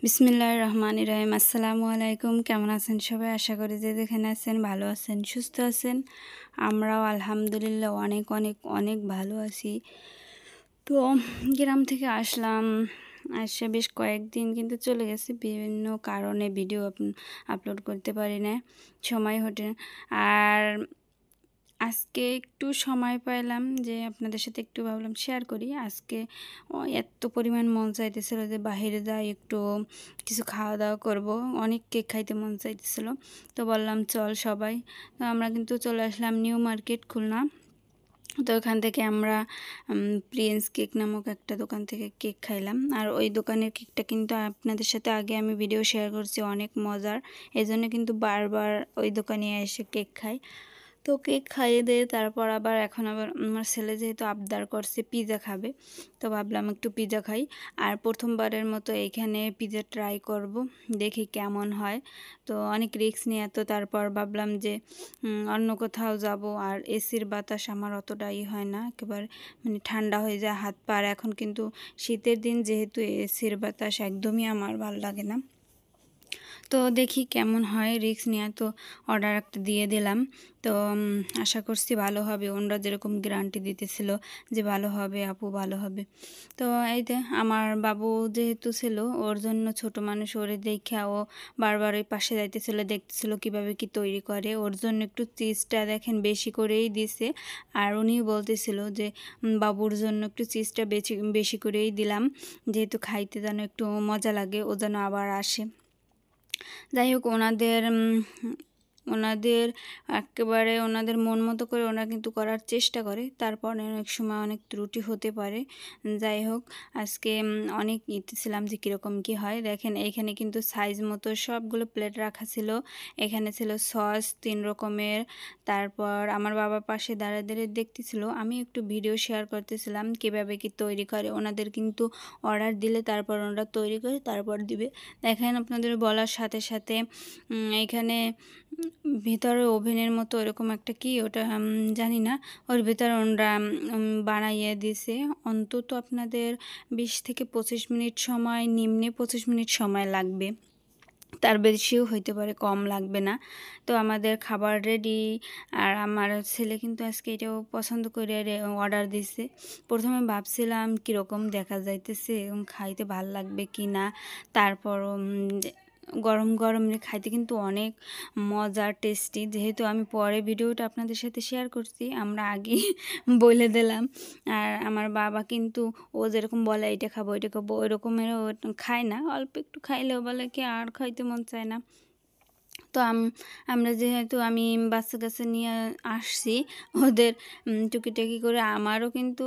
বিসমিল্লাহির রহমানির রহিম। আসসালামু আলাইকুম। কেমন আছেন সবাই? আশা করি যে যেখানে আছেন ভালো আছেন, সুস্থ আছেন। আমরাও আলহামদুলিল্লাহ অনেক অনেক অনেক ভালো আছি। তো গ্রাম থেকে আসলাম, আসে বেশ কয়েকদিন কিন্তু চলে গেছে, বিভিন্ন কারণে ভিডিও আপলোড করতে পারি না, সময় ওঠে না। আর আজকে একটু সময় পাইলাম যে আপনাদের সাথে একটু ভাবলাম শেয়ার করি। আজকে এত পরিমাণ মন চাইতেছিল যে বাইরে যাই, একটু কিছু খাওয়া দাওয়া করব, অনেক কেক খাইতে মন চাইতেছিল। তো বললাম চল সবাই। তো আমরা কিন্তু চলে আসলাম নিউ মার্কেট, খুলনা। তো ওখান থেকে আমরা প্রিন্স কেক নামক একটা দোকান থেকে কেক খাইলাম। আর ওই দোকানের কেকটা কিন্তু আপনাদের সাথে আগে আমি ভিডিও শেয়ার করছি, অনেক মজার। এই জন্য কিন্তু বারবার ওই দোকানে এসে কেক খাই। তো কেক খাইয়ে দিয়ে তারপর এখন আবার আমার ছেলে যেহেতু আবদার করছে পিৎজা খাবে, তো ভাবলাম একটু পিৎজা খাই। আর প্রথমবারের মতো এইখানে পিৎজা ট্রাই করব, দেখি কেমন হয়। তো অনেক রিস্ক নিয়ে, তো তারপর ভাবলাম যে অন্য কোথাও যাব। আর এসির বাতাস আমার অতটাই হয় না, একেবারে মানে ঠান্ডা হয়ে যায় হাত পা। আর এখন কিন্তু শীতের দিন, যেহেতু এসির বাতাস একদমই আমার ভালো লাগে না। তো দেখি কেমন হয়, রিস্ক নিয়ে তো অর্ডার একটা দিয়ে দিলাম। তো আশা করছি ভালো হবে, ওনারা যেরকম গ্যারান্টি দিতেছিল যে ভালো হবে আপু, ভালো হবে। তো এইতে আমার বাবু যেহেতু ছিল, ওর জন্য ছোট মানুষ, ওরে দেখা ও বারবার ওই পাশে যাইতেছিল, দেখতেছিল কিভাবে কি তৈরি করে। ওর জন্য একটু চিজটা দেখেন বেশি করেই দিছে। আর উনি বলতেছিল যে বাবুর জন্য একটু চিজটা বেশি বেশি করেই দিলাম, যেহেতু খাইতে যেন একটু মজা লাগে, ও যেন আবার আসে। যাই হোক, ওনাদের একেবারে ওনাদের মন মতো করে ওনারা কিন্তু করার চেষ্টা করে, তারপর অনেক সময় অনেক ত্রুটি হতে পারে। যাই হোক, আজকে অনেক ছিলাম যে কীরকম কী হয়। দেখেন এইখানে কিন্তু সাইজ মতো সবগুলো প্লেট রাখা ছিল। এখানে ছিল সস 3 রকমের। তারপর আমার বাবা পাশে দাঁড়িয়ে দাঁড়িয়ে দেখতেছিল, আমি একটু ভিডিও শেয়ার করতেছিলাম কীভাবে কি তৈরি করে। ওনাদের কিন্তু অর্ডার দিলে তারপর ওনারা তৈরি করে তারপর দিবে। দেখেন আপনাদের বলার সাথে সাথে এখানে ভিতরে ওভেনের মতো এরকম একটা কি ওটা জানি না, ওর ভিতরে ওনারা বানাইয়ে দিছে। অন্তত আপনাদের 20 থেকে 25 মিনিট সময়, নিম্নে 25 মিনিট সময় লাগবে, তার বেশিও হইতে পারে, কম লাগবে না। তো আমাদের খাবার রেডি। আর আমার ছেলে কিন্তু আজকে এটাও পছন্দ করে অর্ডার দিছে। প্রথমে ভাবছিলাম কীরকম দেখা যাইতেছে এবং খাইতে ভাল লাগবে কি না। তারপর গরম গরম খাইতে কিন্তু অনেক মজার, টেস্টি। যেহেতু আমি পরে ভিডিওটা আপনাদের সাথে শেয়ার করছি, আমরা আগেই বলে দিলাম। আর আমার বাবা কিন্তু ও যেরকম বলে এটা খাবো এটা খাবো, ওই রকমেরও খায় না, অল্প একটু খাইলেও বলে কি আর খাইতে মন চায় না। তো আমরা যেহেতু আমি বাচ্চা কাচ্চা নিয়ে আসছি, ওদের টুকিটাকি করে আমারও কিন্তু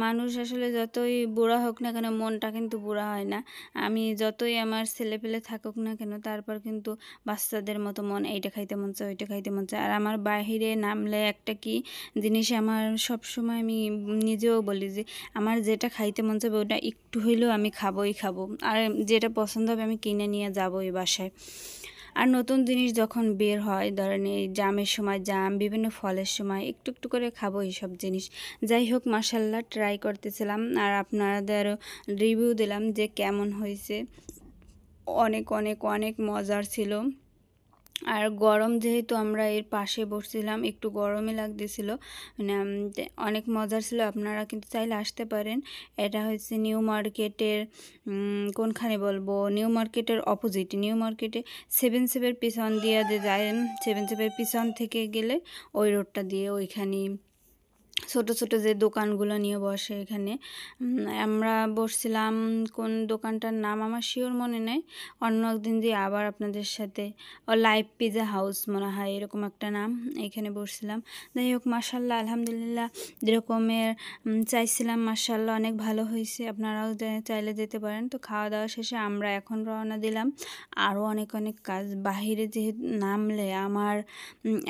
মানুষ আসলে যতই বুড়া হোক না কেন, মনটা কিন্তু বুড়া হয় না। আমি যতই আমার ছেলেপেলে থাকুক না কেন, তারপর কিন্তু বাচ্চাদের মতো মন, এইটা খাইতে মন চায় ওইটা খাইতে মন চায়। আর আমার বাহিরে নামলে একটা কি জিনিস আমার সবসময়, আমি নিজেও বলি যে আমার যেটা খাইতে মন চাবে ওটা একটু হইলেও আমি খাবোই খাবো, আর যেটা পছন্দ হবে আমি কিনে নিয়ে যাবোই বাসায়। আর নতুন জিনিস যখন বের হয়, ধরেন এই জামের সময় জাম, বিভিন্ন ফলের সময় একটু একটু করে খাবো এইসব জিনিস। যাই হোক, মাশাল্লাহ ট্রাই করতেছিলাম আর আপনাদের রিভিউ দিলাম যে কেমন হয়েছে। অনেক অনেক অনেক মজার ছিল। আর গরম, যেহেতু আমরা এর পাশে বসছিলাম, একটু গরমই লাগতেছিল, মানে অনেক মজার ছিল। আপনারা কিন্তু চাইলে আসতে পারেন। এটা হচ্ছে নিউ মার্কেটের কোনখানে বলবো, নিউ মার্কেটের অপোজিট, নিউ মার্কেটে 7-7 পিছন দিয়ে যে যায়, 7-7 পিছন থেকে গেলে ওই রোডটা দিয়ে ওইখানেই ছোট ছোট যে দোকানগুলো নিয়ে বসে, এখানে আমরা বসছিলাম। কোন দোকানটার নাম আমার শিওর মনে নেই, অন্য একদিন দিয়ে আবার আপনাদের সাথে, লাইভ পিজা হাউস মনে হয় এরকম একটা নাম, এখানে বসছিলাম। যাই হোক, মাশাল্লাহ আলহামদুলিল্লাহ যেরকমের চাইছিলাম মাশাল্লাহ অনেক ভালো হয়েছে। আপনারাও চাইলে যেতে পারেন। তো খাওয়া দাওয়া শেষে আমরা এখন রওনা দিলাম। আরও অনেক অনেক কাজ বাহিরে যেহেতু নামলে আমার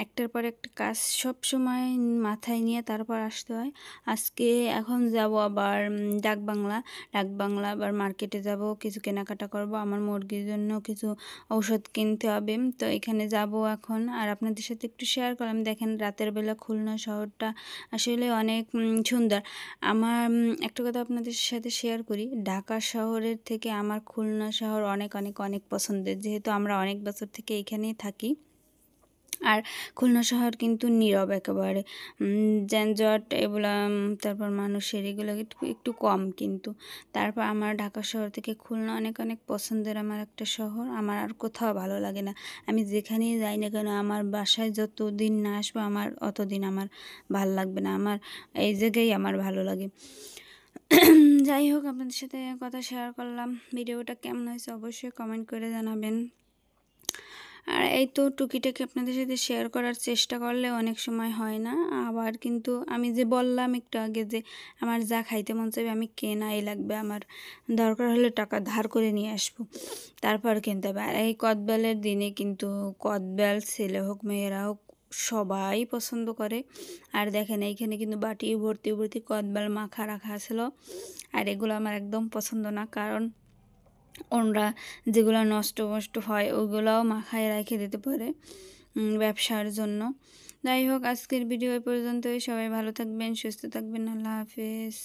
একটার পর একটা কাজ সব সময় মাথায় নিয়ে তারপর তারপর আসতে হয়। আজকে এখন যাব আবার ডাকবাংলা আবার মার্কেটে যাব, কিছু কেনাকাটা করব, আমার মুরগির জন্য কিছু ঔষধ কিনতে হবে। তো এখানে যাব এখন, আর আপনাদের সাথে একটু শেয়ার করলাম। দেখেন রাতের বেলা খুলনা শহরটা আসলে অনেক সুন্দর। আমার একটা কথা আপনাদের সাথে শেয়ার করি, ঢাকা শহরের থেকে আমার খুলনা শহর অনেক অনেক অনেক পছন্দের, যেহেতু আমরা অনেক বছর থেকে এখানেই থাকি। আর খুলনা শহর কিন্তু নীরব একেবারে, যানজট এগুলা, তারপর মানুষের এগুলো একটু একটু কম কিন্তু। তারপর আমার ঢাকা শহর থেকে খুলনা অনেক অনেক পছন্দের আমার একটা শহর, আমার আর কোথাও ভালো লাগে না। আমি যেখানেই যাই না কেন, আমার বাসায় যতদিন না আসবো আমার অতদিন আমার ভালো লাগবে না, আমার এই জায়গায় আমার ভালো লাগে। যাই হোক, আপনাদের সাথে কথা শেয়ার করলাম। ভিডিওটা কেমন হয়েছে অবশ্যই কমেন্ট করে জানাবেন। আর এই তো টুকিটাকি আপনাদের সাথে শেয়ার করার চেষ্টা করলে অনেক সময় হয় না। আবার কিন্তু আমি যে বললাম একটু আগে যে আমার যা খাইতে মন চাইবে আমি কেনাই লাগবে, আমার দরকার হলে টাকা ধার করে নিয়ে আসবো, তারপর কিনতে হবে। আর এই কদবেলের দিনে কিন্তু কদবেল ছেলে হোক মেয়েরা হোক সবাই পছন্দ করে। আর দেখেন এইখানে কিন্তু বাটি ভর্তি ভর্তি কদবেল মাখা রাখা ছিল। আর এগুলো আমার একদম পছন্দ না, কারণ ওনরা যেগুলো নষ্ট হয় ওইগুলোও মাখায় রেখে দিতে পারে ব্যবসার জন্য। যাই হোক, আজকের ভিডিও এই পর্যন্তই। সবাই ভালো থাকবেন, সুস্থ থাকবেন। আল্লাহ হাফেজ।